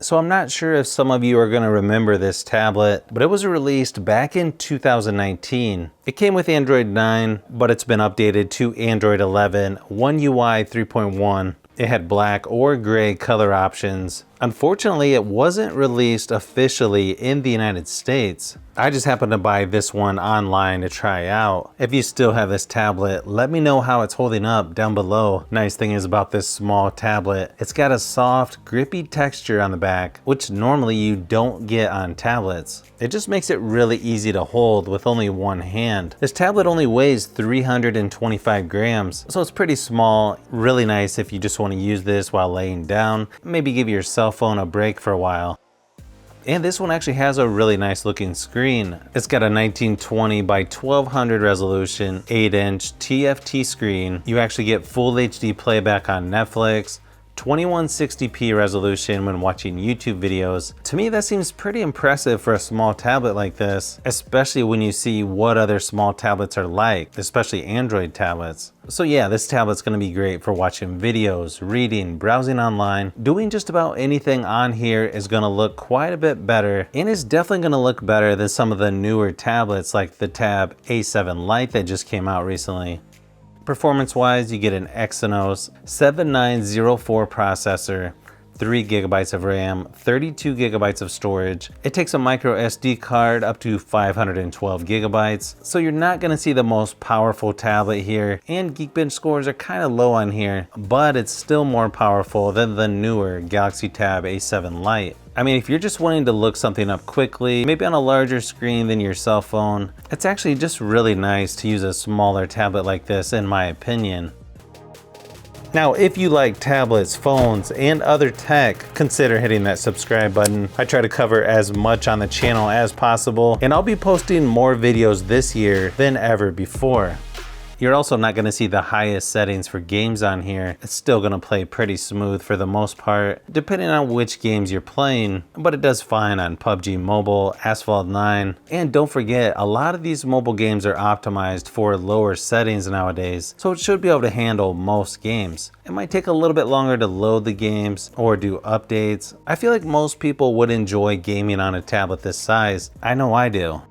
So I'm not sure if some of you are going to remember this tablet, but it was released back in 2019. It came with Android 9, but it's been updated to Android 11, One UI 3.1. It had black or gray color options. Unfortunately, it wasn't released officially in the United States. I just happened to buy this one online to try out. If you still have this tablet, let me know how it's holding up down below. Nice thing is about this small tablet, it's got a soft, grippy texture on the back, which normally you don't get on tablets. It just makes it really easy to hold with only one hand. This tablet only weighs 325 grams, so it's pretty small. Really nice if you just want to use this while laying down. Maybe give your cell phone a break for a while. And this one actually has a really nice looking screen. It's got a 1920 by 1200 resolution, 8-inch TFT screen. You actually get full HD playback on Netflix, 2160p resolution when watching YouTube videos. To me, that seems pretty impressive for a small tablet like this, especially when you see what other small tablets are like, especially Android tablets. So yeah, this tablet's gonna be great for watching videos, reading, browsing online. Doing just about anything on here is gonna look quite a bit better, and is definitely gonna look better than some of the newer tablets like the Tab A7 Lite that just came out recently. Performance-wise, you get an Exynos 7904 processor, 3 gigabytes of RAM, 32 gigabytes of storage. It takes a micro SD card up to 512 gigabytes, so you're not gonna see the most powerful tablet here, and Geekbench scores are kind of low on here, but it's still more powerful than the newer Galaxy Tab A7 Lite. I mean, if you're just wanting to look something up quickly, maybe on a larger screen than your cell phone, it's actually just really nice to use a smaller tablet like this, in my opinion. Now, if you like tablets, phones, and other tech, consider hitting that subscribe button. I try to cover as much on the channel as possible, and I'll be posting more videos this year than ever before. You're also not going to see the highest settings for games on here. It's still going to play pretty smooth for the most part, depending on which games you're playing, but it does fine on PUBG Mobile, Asphalt 9, and don't forget, a lot of these mobile games are optimized for lower settings nowadays, so it should be able to handle most games. It might take a little bit longer to load the games or do updates. I feel like most people would enjoy gaming on a tablet this size. I know I do.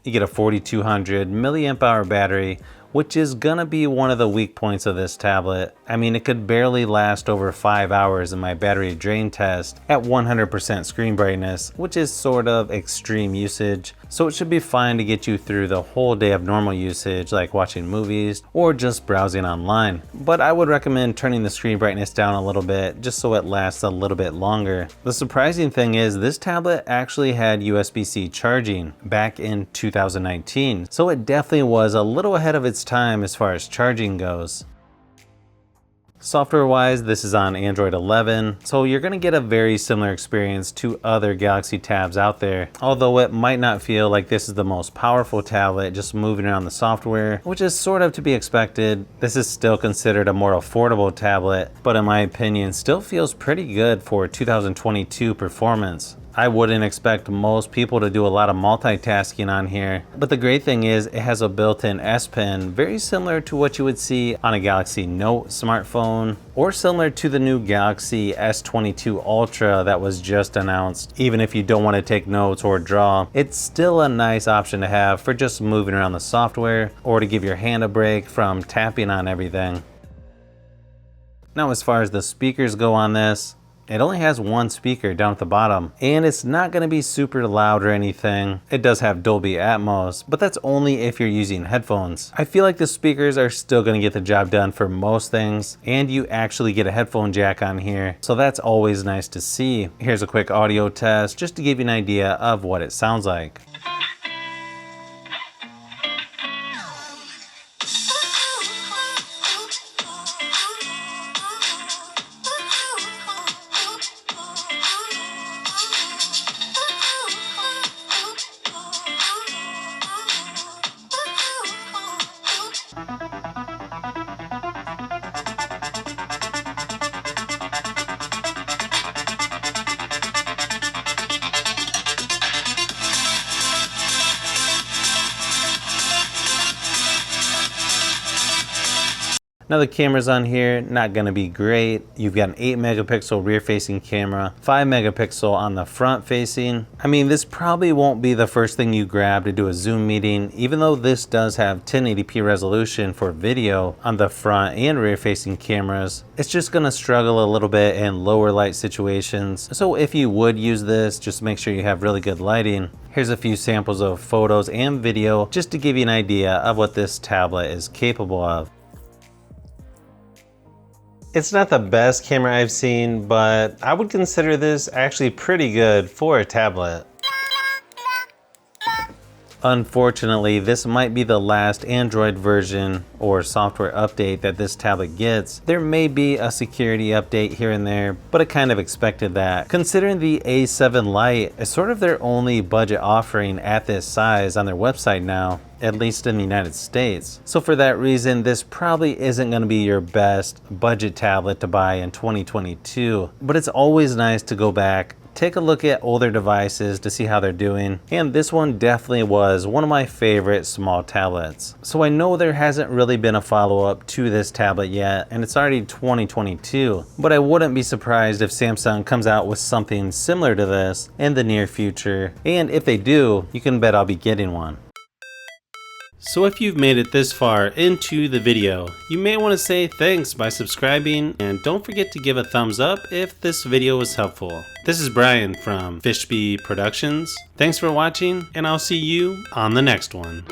You get a 4200 milliamp hour battery, which is gonna be one of the weak points of this tablet. I mean, it could barely last over 5 hours in my battery drain test at 100% screen brightness, which is sort of extreme usage. So it should be fine to get you through the whole day of normal usage, like watching movies or just browsing online. But I would recommend turning the screen brightness down a little bit just so it lasts a little bit longer. The surprising thing is this tablet actually had USB-C charging back in 2019. So it definitely was a little ahead of its time as far as charging goes. Software-wise, this is on Android 11, so you're gonna get a very similar experience to other Galaxy tabs out there, although it might not feel like this is the most powerful tablet just moving around the software, which is sort of to be expected. This is still considered a more affordable tablet, but in my opinion, still feels pretty good for 2022 performance. I wouldn't expect most people to do a lot of multitasking on here, but the great thing is it has a built-in S Pen, very similar to what you would see on a Galaxy Note smartphone, or similar to the new Galaxy S22 Ultra that was just announced. Even if you don't want to take notes or draw, it's still a nice option to have for just moving around the software, or to give your hand a break from tapping on everything. Now, as far as the speakers go on this, it only has one speaker down at the bottom, and it's not going to be super loud or anything. It does have Dolby Atmos, but that's only if you're using headphones. I feel like the speakers are still going to get the job done for most things, and you actually get a headphone jack on here, so that's always nice to see. Here's a quick audio test just to give you an idea of what it sounds like. Now the cameras on here, not gonna be great. You've got an 8 megapixel rear facing camera, 5 megapixel on the front facing. I mean, this probably won't be the first thing you grab to do a Zoom meeting, even though this does have 1080p resolution for video on the front and rear facing cameras. It's just gonna struggle a little bit in lower light situations. So if you would use this, just make sure you have really good lighting. Here's a few samples of photos and video just to give you an idea of what this tablet is capable of. It's not the best camera I've seen, but I would consider this actually pretty good for a tablet. Unfortunately, this might be the last Android version or software update that this tablet gets. There may be a security update here and there, but I kind of expected that. Considering the A7 Lite is sort of their only budget offering at this size on their website now, at least in the United States. So for that reason, this probably isn't gonna be your best budget tablet to buy in 2022, but it's always nice to go back, take a look at older devices to see how they're doing, and this one definitely was one of my favorite small tablets. So I know there hasn't really been a follow-up to this tablet yet, and it's already 2022, but I wouldn't be surprised if Samsung comes out with something similar to this in the near future, and if they do, you can bet I'll be getting one. So if you've made it this far into the video, you may want to say thanks by subscribing, and don't forget to give a thumbs up if this video was helpful. This is Brian from Fishbee Productions. Thanks for watching, and I'll see you on the next one.